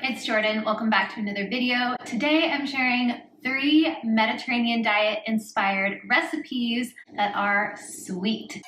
it's Jordan. Welcome back to another video. Today I'm sharing 3 Mediterranean diet inspired recipes that are sweet.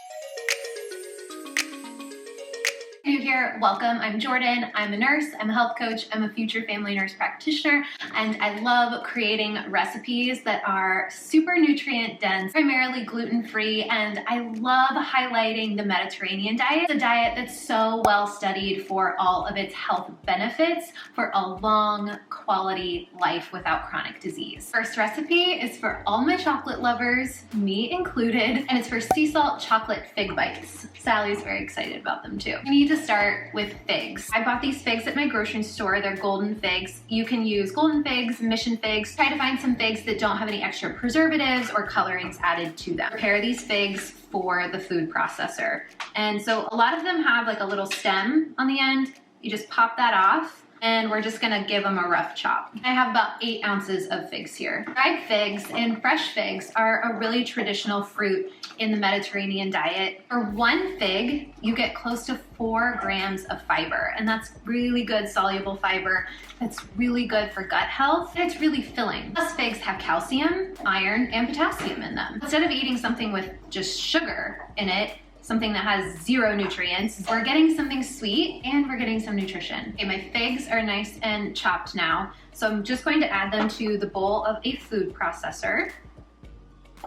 If you're here, welcome. I'm Jordan. I'm a nurse, I'm a health coach, I'm a future family nurse practitioner, and I love creating recipes that are super nutrient dense, primarily gluten-free, and I love highlighting the Mediterranean diet. It's a diet that's so well studied for all of its health benefits for a long quality life without chronic disease. First recipe is for all my chocolate lovers, me included, and it's for sea salt chocolate fig bites. Sally's very excited about them too. We need to start with figs. I bought these figs at my grocery store. They're golden figs. You can use golden figs, mission figs. Try to find some figs that don't have any extra preservatives or colorings added to them. Prepare these figs for the food processor. And so a lot of them have like a little stem on the end. You just pop that off, and we're just gonna give them a rough chop. I have about 8 ounces of figs here. Dried figs and fresh figs are a really traditional fruit in the Mediterranean diet. For 1 fig, you get close to 4 grams of fiber, and that's really good soluble fiber. That's really good for gut health, and it's really filling. Plus, figs have calcium, iron, and potassium in them. Instead of eating something with just sugar in it, something that has 0 nutrients, we're getting something sweet and we're getting some nutrition. Okay, my figs are nice and chopped now, so I'm just going to add them to the bowl of a food processor.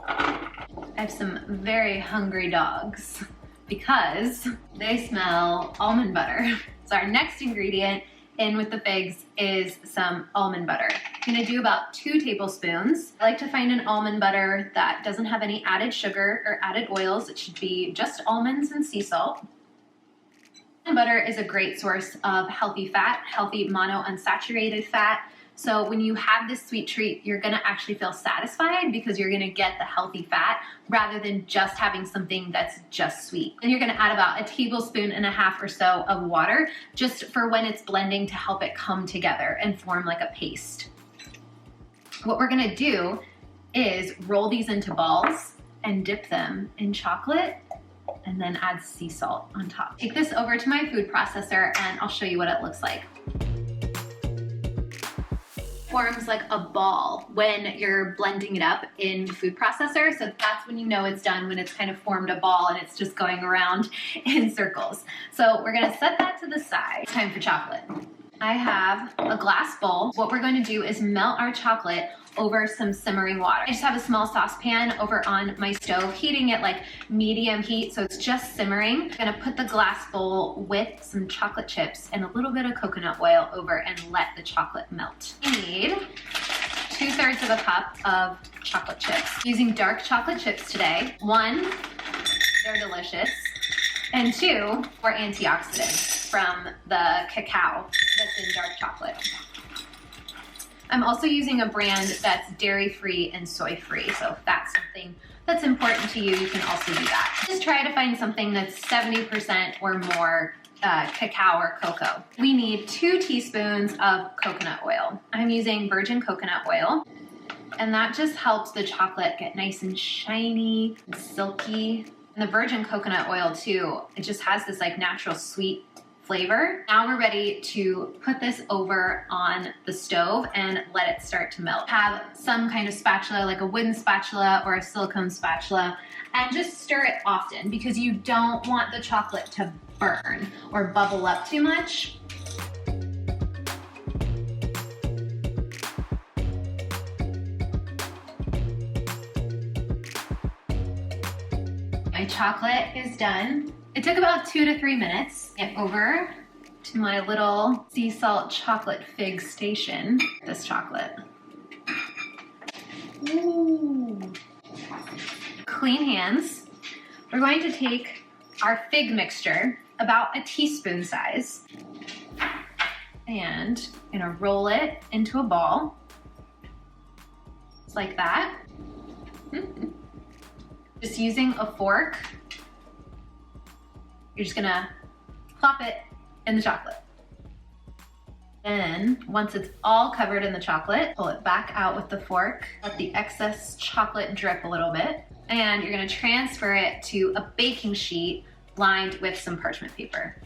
I have some very hungry dogs because they smell almond butter. So our next ingredient in with the figs is some almond butter. I'm gonna do about 2 tablespoons. I like to find an almond butter that doesn't have any added sugar or added oils. It should be just almonds and sea salt. Almond butter is a great source of healthy fat, healthy monounsaturated fat. So when you have this sweet treat, you're gonna actually feel satisfied because you're gonna get the healthy fat rather than just having something that's just sweet. And you're gonna add about 1.5 tablespoons or so of water just for when it's blending to help it come together and form like a paste. What we're gonna do is roll these into balls and dip them in chocolate and then add sea salt on top. Take this over to my food processor and I'll show you what it looks like. Forms like a ball when you're blending it up in the food processor. So that's when you know it's done, when it's kind of formed a ball and it's just going around in circles. So we're gonna set that to the side. It's time for chocolate. I have a glass bowl. What we're going to do is melt our chocolate over some simmering water. I just have a small saucepan over on my stove, heating it like medium heat, so it's just simmering. I'm gonna put the glass bowl with some chocolate chips and a little bit of coconut oil over and let the chocolate melt. I need 2/3 of a cup of chocolate chips. Using dark chocolate chips today. 1, they're delicious, and 2, for antioxidants from the cacao that's in dark chocolate. I'm also using a brand that's dairy-free and soy-free, so if that's something that's important to you, you can also do that. Just try to find something that's 70% or more cacao or cocoa. We need 2 teaspoons of coconut oil. I'm using virgin coconut oil, and that just helps the chocolate get nice and shiny and silky. And the virgin coconut oil too, it just has this like natural sweet flavor. Now we're ready to put this over on the stove and let it start to melt. Have some kind of spatula, like a wooden spatula or a silicone spatula, and just stir it often because you don't want the chocolate to burn or bubble up too much. My chocolate is done. It took about 2 to 3 minutes. Get over to my little sea salt chocolate fig station. This chocolate. Ooh. Clean hands. We're going to take our fig mixture, about a teaspoon size, and I'm gonna roll it into a ball, just like that. Just using a fork, you're just gonna plop it in the chocolate. Then, once it's all covered in the chocolate, pull it back out with the fork, let the excess chocolate drip a little bit, and you're gonna transfer it to a baking sheet lined with some parchment paper.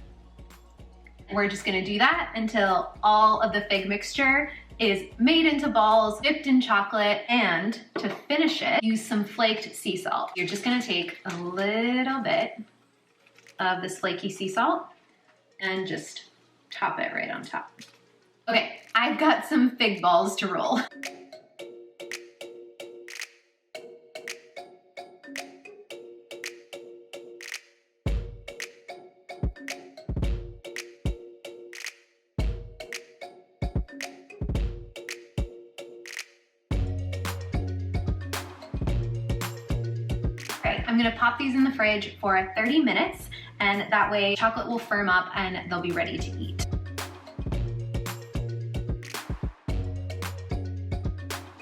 We're just gonna do that until all of the fig mixture is made into balls, dipped in chocolate, and to finish it, use some flaked sea salt. You're just gonna take a little bit of this flaky sea salt and just top it right on top. Okay, I've got some fig balls to roll. I'm gonna pop these in the fridge for 30 minutes, and that way chocolate will firm up and they'll be ready to eat.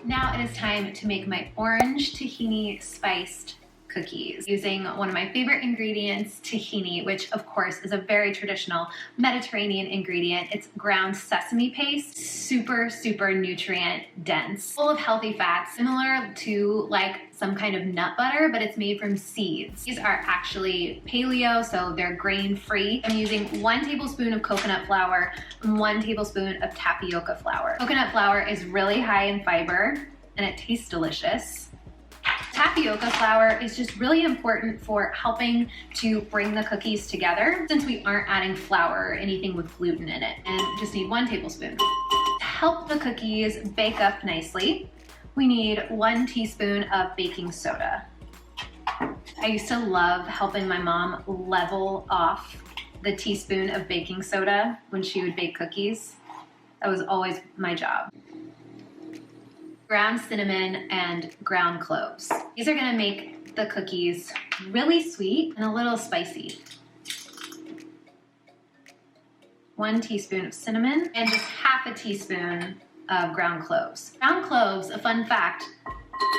Now it is time to make my orange tahini spiced cookies using one of my favorite ingredients, tahini, which of course is a very traditional Mediterranean ingredient. It's ground sesame paste, super nutrient dense, full of healthy fats, similar to like some kind of nut butter, but it's made from seeds. These are actually paleo, so they're grain-free. I'm using 1 tablespoon of coconut flour and 1 tablespoon of tapioca flour. Coconut flour is really high in fiber and it tastes delicious. Tapioca flour is just really important for helping to bring the cookies together since we aren't adding flour or anything with gluten in it. And just need 1 tablespoon. To help the cookies bake up nicely, we need 1 teaspoon of baking soda. I used to love helping my mom level off the teaspoon of baking soda when she would bake cookies. That was always my job. Ground cinnamon and ground cloves. These are gonna make the cookies really sweet and a little spicy. 1 teaspoon of cinnamon and just half a teaspoon of ground cloves. Ground cloves, a fun fact,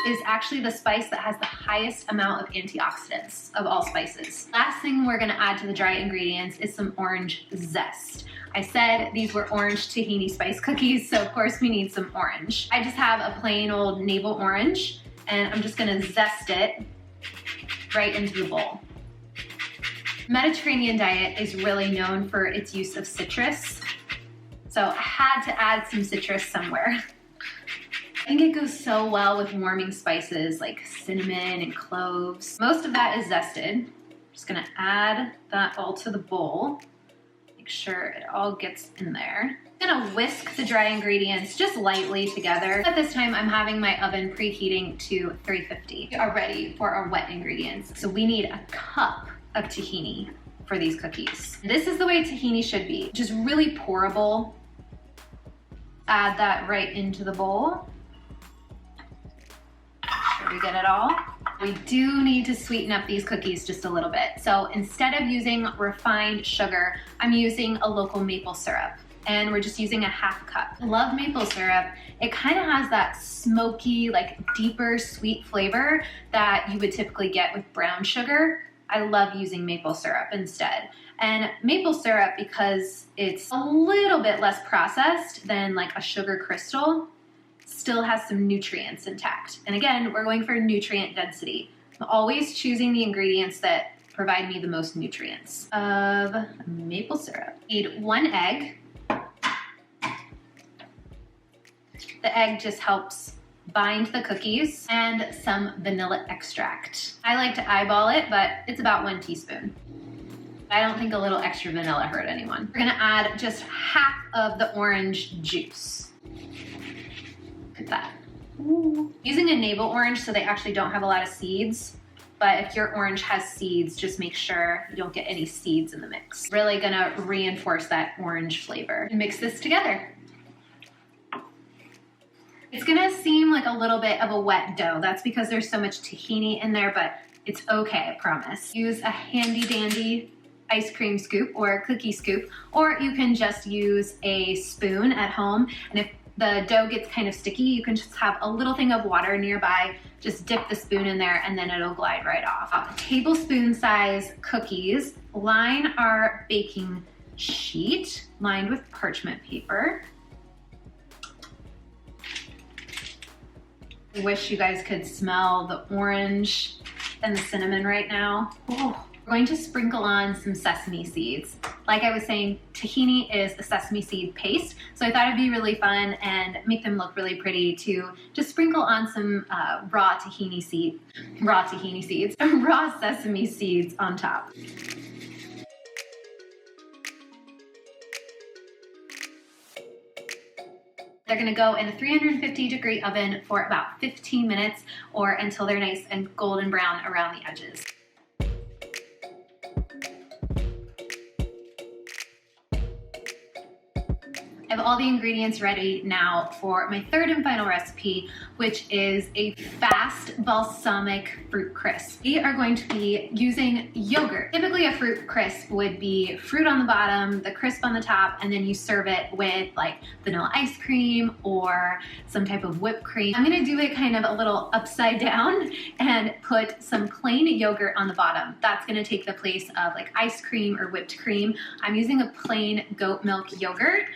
is actually the spice that has the highest amount of antioxidants of all spices. Last thing we're gonna add to the dry ingredients is some orange zest. I said these were orange tahini spice cookies, so of course we need some orange. I just have a plain old navel orange, and I'm just gonna zest it right into the bowl. Mediterranean diet is really known for its use of citrus, so I had to add some citrus somewhere. I think it goes so well with warming spices like cinnamon and cloves. Most of that is zested. I'm just gonna add that all to the bowl. Make sure it all gets in there. I'm gonna whisk the dry ingredients just lightly together. At this time, I'm having my oven preheating to 350. We are ready for our wet ingredients. So we need a cup of tahini for these cookies. This is the way tahini should be, just really pourable. Add that right into the bowl. Make sure we get it all. We do need to sweeten up these cookies just a little bit. So instead of using refined sugar, I'm using a local maple syrup, and we're just using a half cup. I love maple syrup. It kind of has that smoky, like deeper sweet flavor that you would typically get with brown sugar. I love using maple syrup instead. And maple syrup, because it's a little bit less processed than like a sugar crystal, still has some nutrients intact. And again, we're going for nutrient density. I'm always choosing the ingredients that provide me the most nutrients. Of maple syrup. Need 1 egg. The egg just helps bind the cookies, and some vanilla extract. I like to eyeball it, but it's about 1 teaspoon. I don't think a little extra vanilla hurt anyone. We're gonna add just half of the orange juice. Look at that. Ooh. Using a navel orange so they actually don't have a lot of seeds, but if your orange has seeds, just make sure you don't get any seeds in the mix. Really gonna reinforce that orange flavor. Mix this together. It's gonna seem like a little bit of a wet dough. That's because there's so much tahini in there, but it's okay, I promise. Use a handy dandy ice cream scoop or cookie scoop, or you can just use a spoon at home. And if the dough gets kind of sticky, you can just have a little thing of water nearby, just dip the spoon in there, and then it'll glide right off. Tablespoon size cookies. Line our baking sheet lined with parchment paper. I wish you guys could smell the orange and the cinnamon right now. Oh. We're going to sprinkle on some sesame seeds. Like I was saying, tahini is a sesame seed paste, so I thought it'd be really fun and make them look really pretty to just sprinkle on some raw sesame seeds on top. They're gonna go in a 350-degree oven for about 15 minutes or until they're nice and golden brown around the edges. I have all the ingredients ready now for my third and final recipe, which is a fast balsamic fruit crisp. We are going to be using yogurt. Typically a fruit crisp would be fruit on the bottom, the crisp on the top, and then you serve it with like vanilla ice cream or some type of whipped cream. I'm gonna do it kind of a little upside down and put some plain yogurt on the bottom. That's gonna take the place of like ice cream or whipped cream. I'm using a plain goat milk yogurt,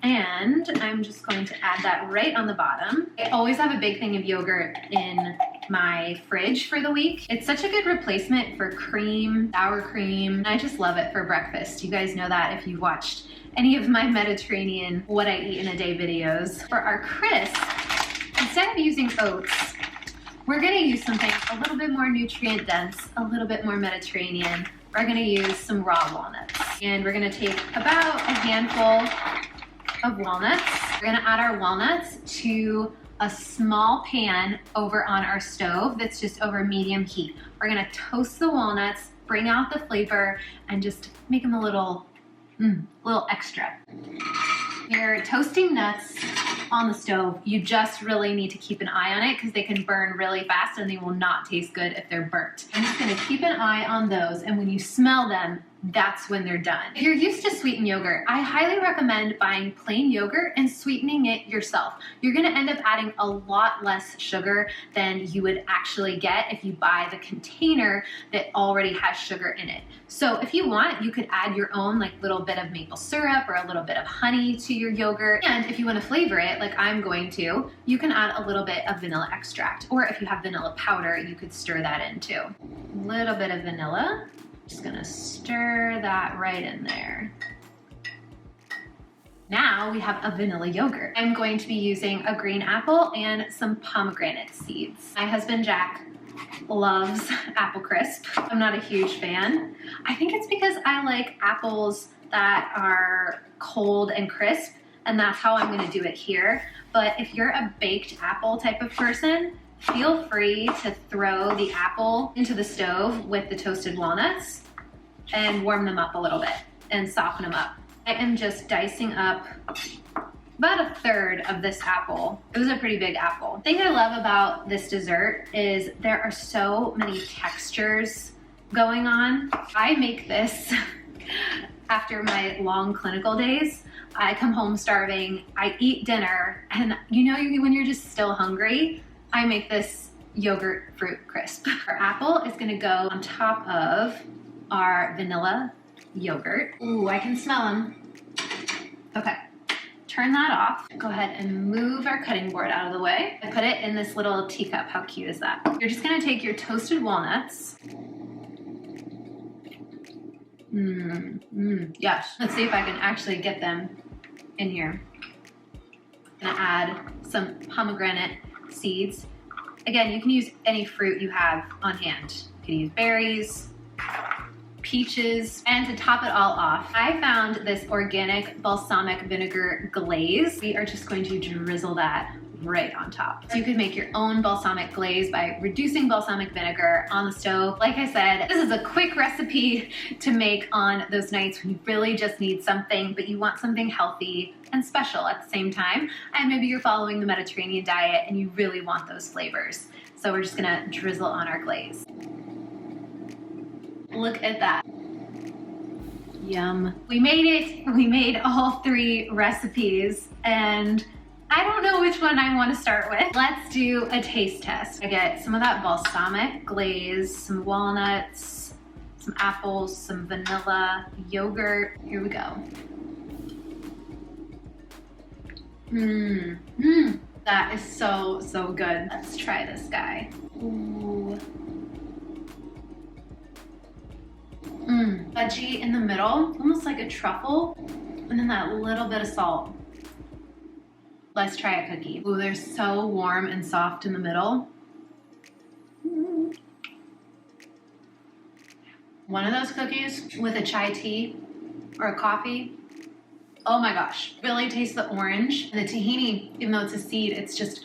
and I'm just going to add that right on the bottom. I always have a big thing of yogurt in my fridge for the week. It's such a good replacement for cream, sour cream, and I just love it for breakfast. You guys know that if you've watched any of my Mediterranean what I eat in a day videos. For our crisp, instead of using oats, we're gonna use something a little bit more nutrient dense, a little bit more Mediterranean. We're gonna use some raw walnuts. And we're gonna take about a handful of walnuts. We're gonna add our walnuts to a small pan over on our stove that's just over medium heat. We're gonna toast the walnuts, bring out the flavor, and just make them a little extra. You're toasting nuts on the stove. You just really need to keep an eye on it because they can burn really fast and they will not taste good if they're burnt. I'm just gonna keep an eye on those, and when you smell them, that's when they're done. If you're used to sweetened yogurt, I highly recommend buying plain yogurt and sweetening it yourself. You're gonna end up adding a lot less sugar than you would actually get if you buy the container that already has sugar in it. So if you want, you could add your own like little bit of maple syrup or a little bit of honey to your yogurt. And if you wanna flavor it, like I'm going to, you can add a little bit of vanilla extract. Or if you have vanilla powder, you could stir that in too. A little bit of vanilla. Just gonna stir that right in there. Now we have a vanilla yogurt. I'm going to be using a green apple and some pomegranate seeds. My husband Jack loves apple crisp. I'm not a huge fan. I think it's because I like apples that are cold and crisp, and that's how I'm gonna do it here. But if you're a baked apple type of person, feel free to throw the apple into the stove with the toasted walnuts and warm them up a little bit and soften them up. I am just dicing up about a third of this apple. It was a pretty big apple. The thing I love about this dessert is there are so many textures going on. I make this after my long clinical days. I come home starving, I eat dinner, and you know when you're just still hungry, I make this yogurt fruit crisp. Our apple is gonna go on top of our vanilla yogurt. Ooh, I can smell them. Okay, turn that off. Go ahead and move our cutting board out of the way. I put it in this little teacup. How cute is that? You're just gonna take your toasted walnuts. Yes. Let's see if I can actually get them in here. I'm gonna add some pomegranate seeds. Again, you can use any fruit you have on hand. You can use berries, peaches, and to top it all off, I found this organic balsamic vinegar glaze. We are just going to drizzle that right on top. So you could make your own balsamic glaze by reducing balsamic vinegar on the stove. Like I said, this is a quick recipe to make on those nights when you really just need something, but you want something healthy and special at the same time. And maybe you're following the Mediterranean diet and you really want those flavors. So we're just gonna drizzle on our glaze. Look at that. Yum. We made it. We made all three recipes, and I don't know which one I want to start with. Let's do a taste test. I get some of that balsamic glaze, some walnuts, some apples, some vanilla, yogurt. Here we go. That is so, so good. Let's try this guy. Ooh. fudgy in the middle, almost like a truffle, and then that little bit of salt. Let's try a cookie. Ooh, they're so warm and soft in the middle. One of those cookies with a chai tea or a coffee. Oh my gosh, really taste the orange. The tahini, even though it's a seed, it's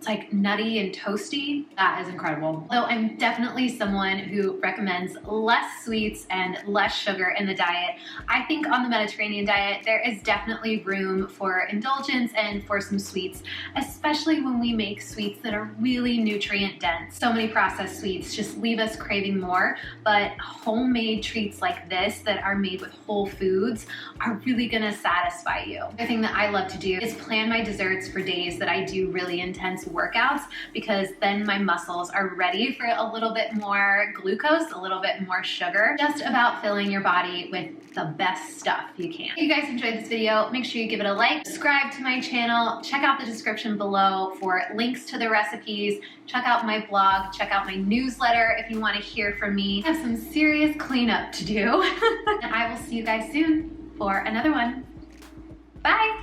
like nutty and toasty. That is incredible. Though I'm definitely someone who recommends less sweets and less sugar in the diet. I think on the Mediterranean diet, there is definitely room for indulgence and for some sweets, especially when we make sweets that are really nutrient dense. So many processed sweets just leave us craving more, but homemade treats like this that are made with whole foods are really gonna satisfy you. The thing that I love to do is plan my desserts for days that I do really intense workouts, because then my muscles are ready for a little bit more glucose, a little bit more sugar, just about filling your body with the best stuff you can. If you guys enjoyed this video, make sure you give it a like, subscribe to my channel, check out the description below for links to the recipes, check out my blog, check out my newsletter if you want to hear from me. I have some serious cleanup to do. And I will see you guys soon for another one. Bye!